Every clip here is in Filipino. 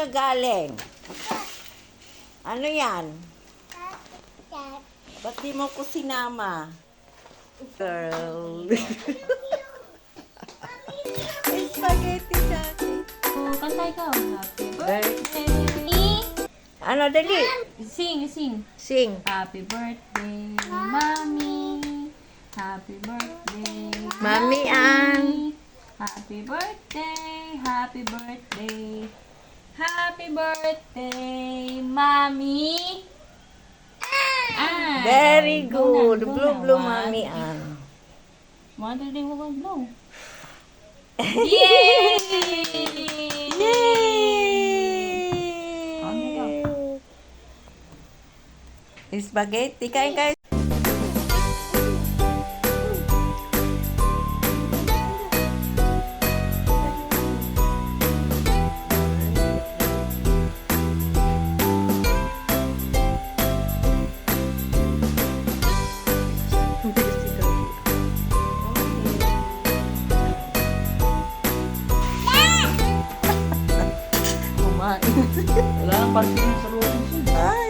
galing? Ano yan? Ba't di mo ko sinama? Girl. May spaghetti siya. Kanta ikaw. Happy birthday. Ano, dali? Sing. Sing. Happy birthday, Mommy. Happy birthday, Mami Ann. Happy birthday, happy birthday. Happy birthday, Mommy. Very good. Go Blue, na. blue, Mami Ann. One, two, three, go, blow. Yay! Yay! Spaghetti. Kain kayo. Wala nang parking sa Robinson. Ay.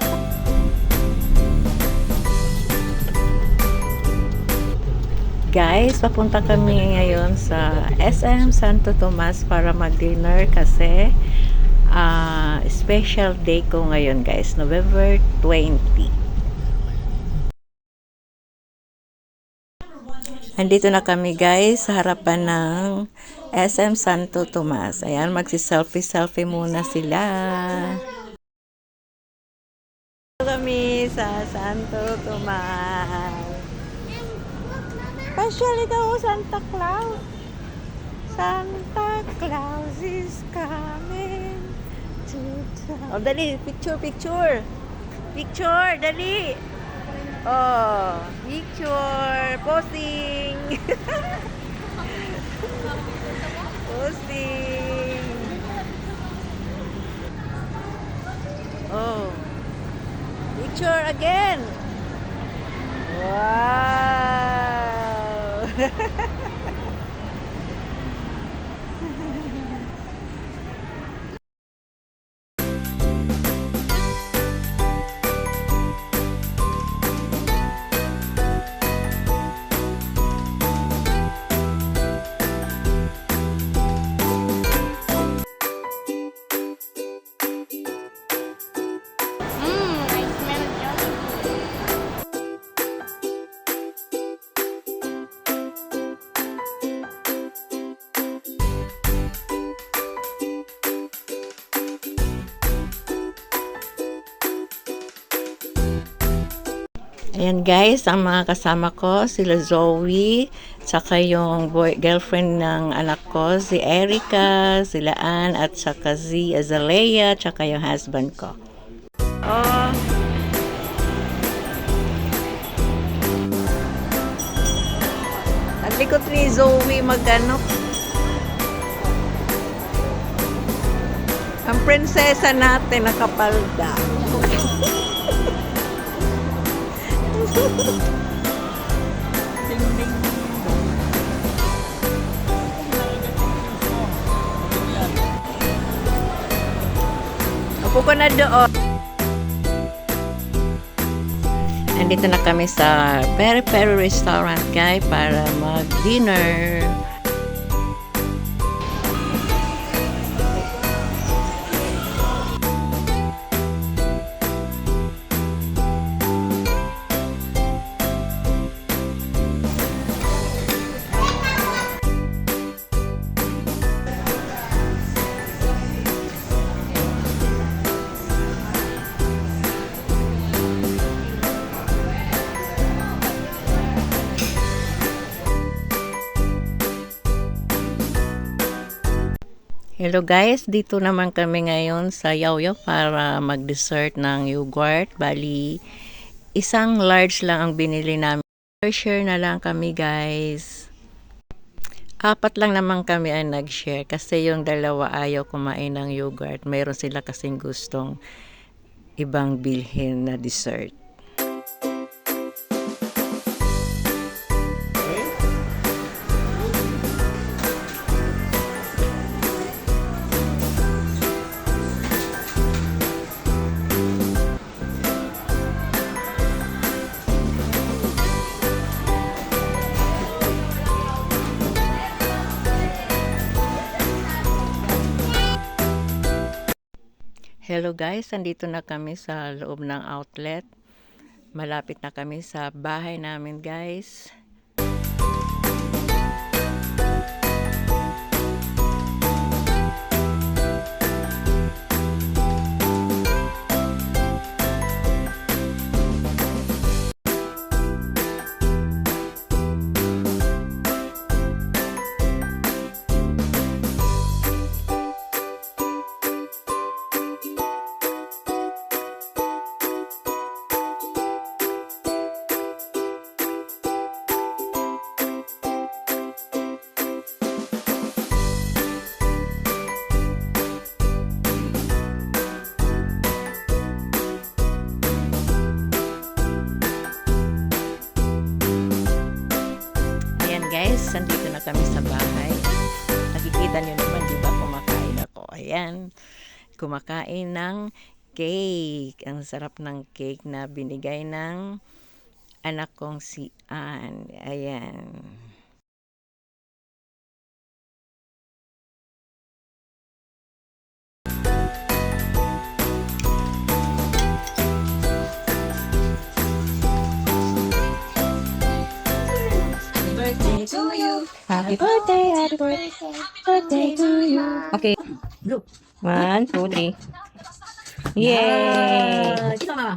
Guys, papunta kami ngayon sa SM Santo Tomas para mag-dinner kasi special day ko ngayon guys, November 20. Andito na kami guys sa harapan ng SM Santo Tomas. Ayan, magsi-selfie muna sila. Kami sa Santo Tomas. Pasyal ikaw, Santa Claus. Santa Claus is coming to town. Oh, dali, picture. Picture, dali. Oh, picture, posing. Posing. Oh. Picture again. Wow. Ayan guys, ang mga kasama ko, sila Zoe, saka yung girlfriend ng anak ko, si Erica, sila Ann, at saka si Azalea, saka yung husband ko. Oh. Ang likot ni Zoe magano. Ang prinsesa natin nakapalda. Upo ko na doon. Andito na kami sa Peri Peri Restaurant guys para mag-dinner. Hello guys, dito naman kami ngayon sa Yaoyaw para mag-dessert ng yogurt. Bali, isang large lang ang binili namin. Share na lang kami guys. 4 lang naman kami ang nag-share kasi yung dalawa ayaw kumain ng yogurt. Mayroon sila kasing gustong ibang bilhin na dessert. Hello guys, andito na kami sa loob ng outlet. Malapit na kami sa bahay namin guys. Guys, nandito na kami sa bahay. Nakikita nyo naman, di ba, kumakain ako. Ayan, kumakain ng cake. Ang sarap ng cake na binigay ng anak kong si Ann. Ayan. Birthday to you. Happy birthday to you. Okay. Blue. 1, 2, 3. Yay! Kita mama.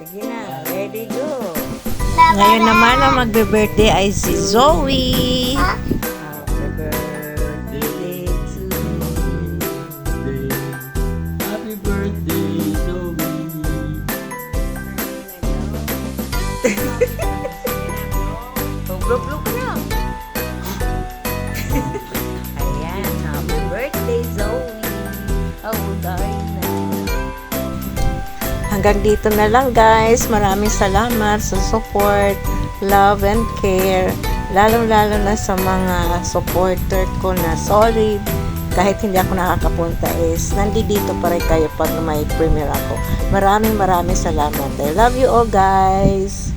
Sige na, ready, go. Ngayon naman ang magbe-birthday ay si Zoe. Happy birthday to you. Happy birthday, Zoe. Blow ka na. Ayan, happy birthday, Zoe. Oh, darling na. Hanggang dito na lang guys. Maraming salamat sa support, love and care. Lalong-lalo na sa mga supporter ko na solid. Kahit hindi ako nakakapunta is nandito pa rin kayo pag may premiere ako. Maraming salamat. I love you all guys.